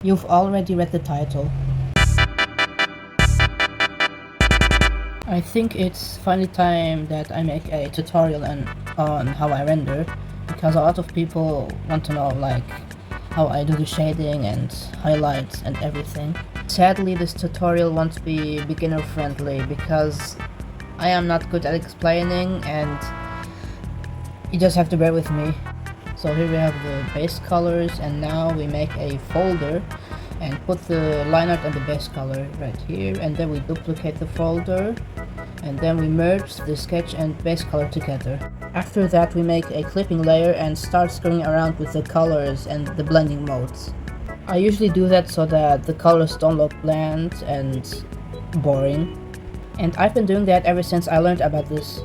You've already read the title. I think it's finally time that I make a tutorial on how I render, because a lot of people want to know like how I do the shading and highlights and everything. Sadly, this tutorial won't be beginner friendly because I am not good at explaining and you just have to bear with me. So here we have the base colors, and now we make a folder and put the line art and the base color right here, and then we duplicate the folder and then we merge the sketch and base color together. After that we make a clipping layer and start screwing around with the colors and the blending modes. I usually do that so that the colors don't look bland and boring, and I've been doing that ever since I learned about this.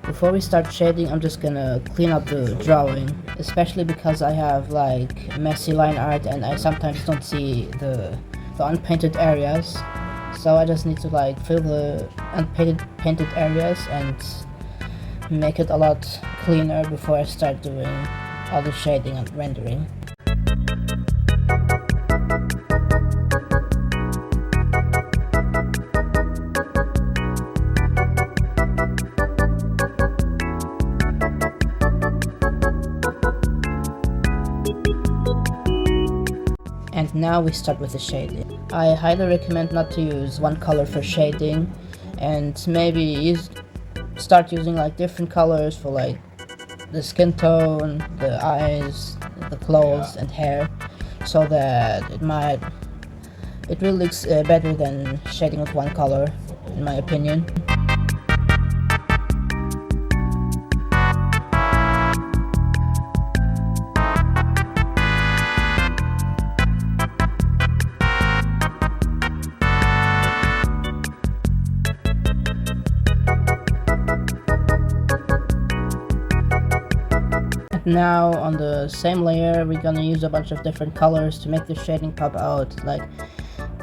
Before we start shading, I'm just gonna clean up the drawing, especially because I have like messy line art and I sometimes don't see the unpainted areas. So I just need to like fill the painted areas and make it a lot cleaner before I start doing all the shading and rendering. And now we start with the shading. I highly recommend not to use one color for shading, and maybe start using like different colors for like the skin tone, the eyes, the clothes and hair, so that it really looks better than shading with one color, in my opinion. Now on the same layer we're gonna use a bunch of different colors to make the shading pop out. Like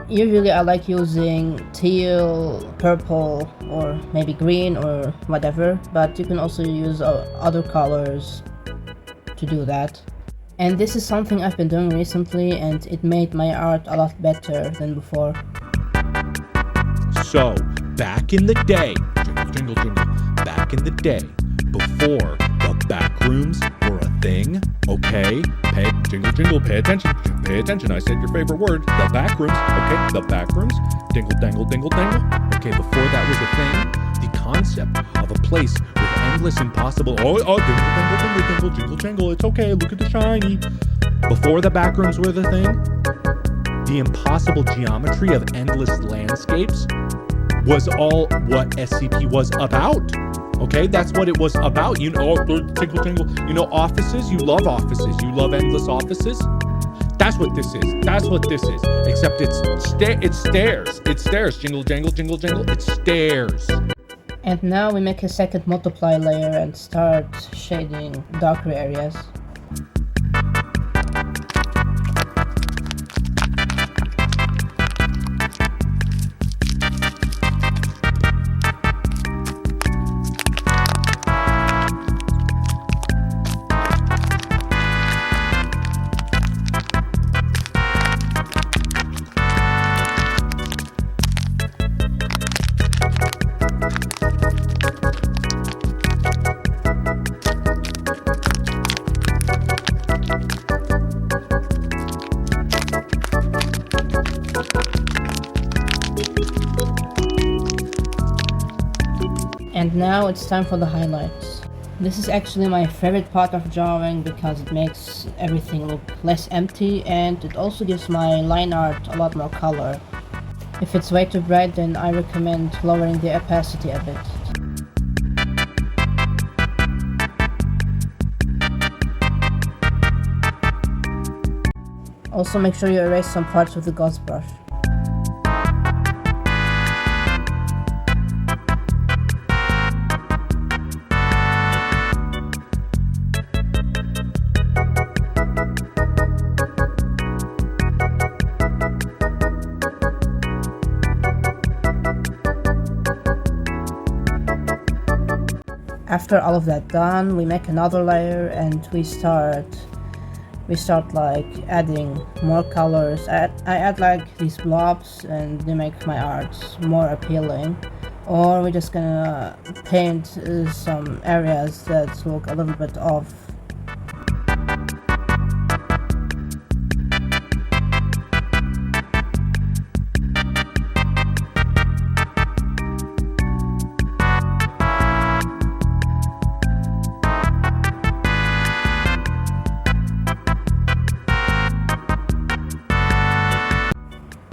usually I like using teal, purple, or maybe green or whatever, but you can also use other colors to do that. And this is something I've been doing recently, and it made my art a lot better than before. So back in the day, jingle, jingle, jingle, back in the day, before the backrooms were a thing, okay? Jingle, jingle, pay attention, I said your favorite word, the backrooms, okay? The backrooms, dingle, dangle, dingle, dangle. Okay, before that was a thing, the concept of a place with endless impossible, dingle, dangle, dingle, dingle, jingle, jangle, it's okay, look at the shiny. Before the backrooms were the thing, the impossible geometry of endless landscapes was all what SCP was about. Okay, that's what it was about. You know, tingle, tingle. You know, offices. You love offices. You love endless offices. That's what this is. That's what this is. Except it's stairs. It's stairs. Jingle, jangle, jingle, jangle. It's stairs. And now we make a second multiply layer and start shading darker areas. And now it's time for the highlights. This is actually my favorite part of drawing because it makes everything look less empty, and it also gives my line art a lot more color. If it's way too bright, then I recommend lowering the opacity a bit. Also make sure you erase some parts with the gauze brush. after all of that done, we make another layer and we start like adding more colors. I add like these blobs and they make my art more appealing. Or we're just gonna paint some areas that look a little bit off.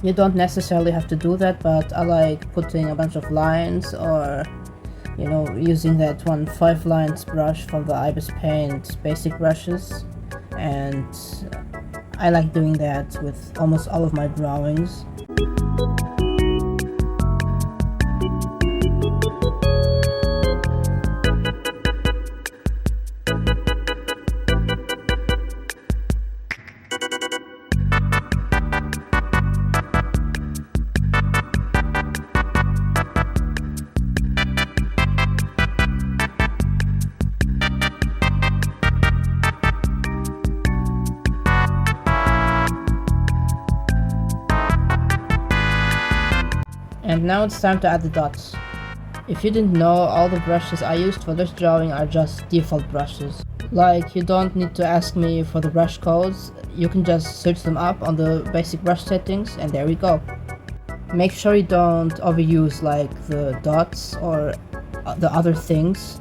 You don't necessarily have to do that, but I like putting a bunch of lines, or you know, using that 5 lines brush from the Ibis Paint basic brushes, and I like doing that with almost all of my drawings. And now it's time to add the dots. If you didn't know, all the brushes I used for this drawing are just default brushes. Like, you don't need to ask me for the brush codes, you can just search them up on the basic brush settings and there we go. Make sure you don't overuse like the dots or the other things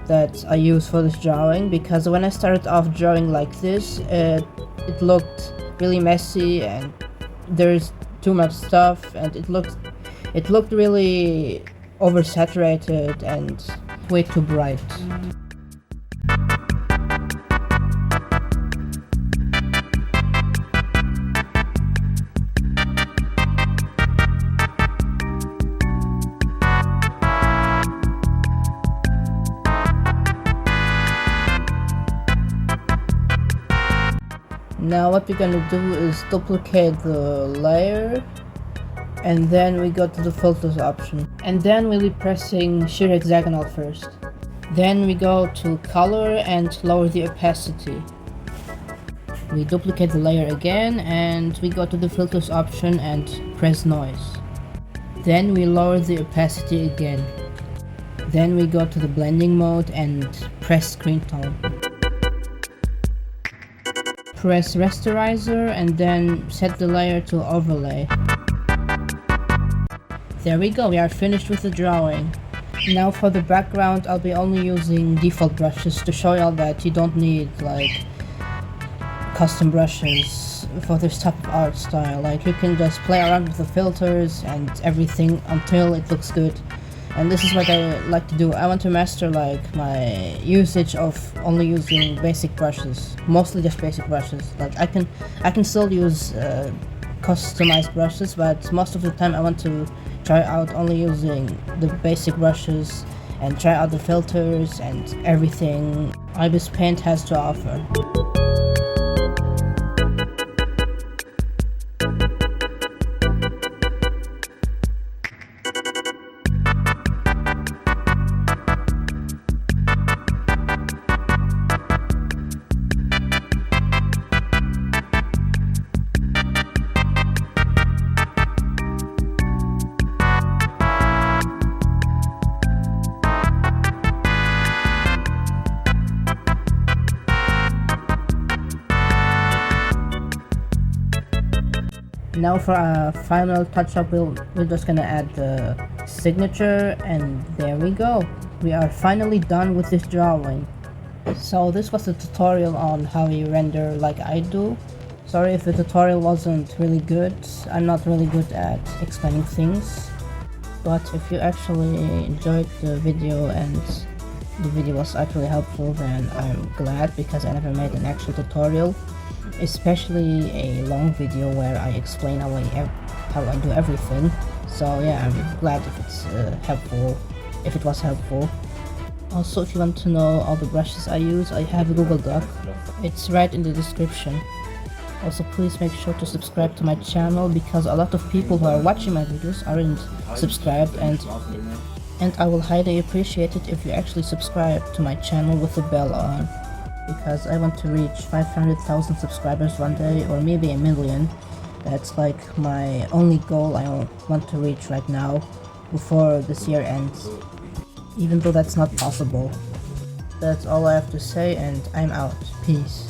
that I use for this drawing, because when I started off drawing like this, it looked really messy and there's too much stuff, and it looked really oversaturated and way too bright. Now what we're gonna do is duplicate the layer, and then we go to the filters option, and then we'll be pressing shear hexagonal first. Then we go to color and lower the opacity. We duplicate the layer again and we go to the filters option and press noise. Then we lower the opacity again. Then we go to the blending mode and press screen tone. Press rasterizer and then set the layer to overlay. There we go, we are finished with the drawing. Now for the background, I'll be only using default brushes to show y'all that you don't need like custom brushes for this type of art style. Like, you can just play around with the filters and everything until it looks good. And this is what I like to do. I want to master like my usage of only using basic brushes, mostly just basic brushes. Like, I can still use customized brushes, but most of the time I want to try out only using the basic brushes and try out the filters and everything Ibis Paint has to offer. Now for a final touch-up, we're just gonna add the signature, and there we go. We are finally done with this drawing. So this was a tutorial on how you render like I do. Sorry if the tutorial wasn't really good. I'm not really good at explaining things. But if you actually enjoyed the video and the video was actually helpful, then I'm glad, because I never made an actual tutorial. Especially a long video where I explain how I do everything. So yeah, I'm glad if it's helpful, if it was helpful. Also, if you want to know all the brushes I use, I have a Google Doc. It's right in the description. Also, please make sure to subscribe to my channel, because a lot of people who are watching my videos aren't subscribed, and And I will highly appreciate it if you actually subscribe to my channel with the bell on, because I want to reach 500,000 subscribers one day, or maybe 1,000,000. That's like my only goal I want to reach right now, before this year ends. Even though that's not possible. That's all I have to say, and I'm out. Peace.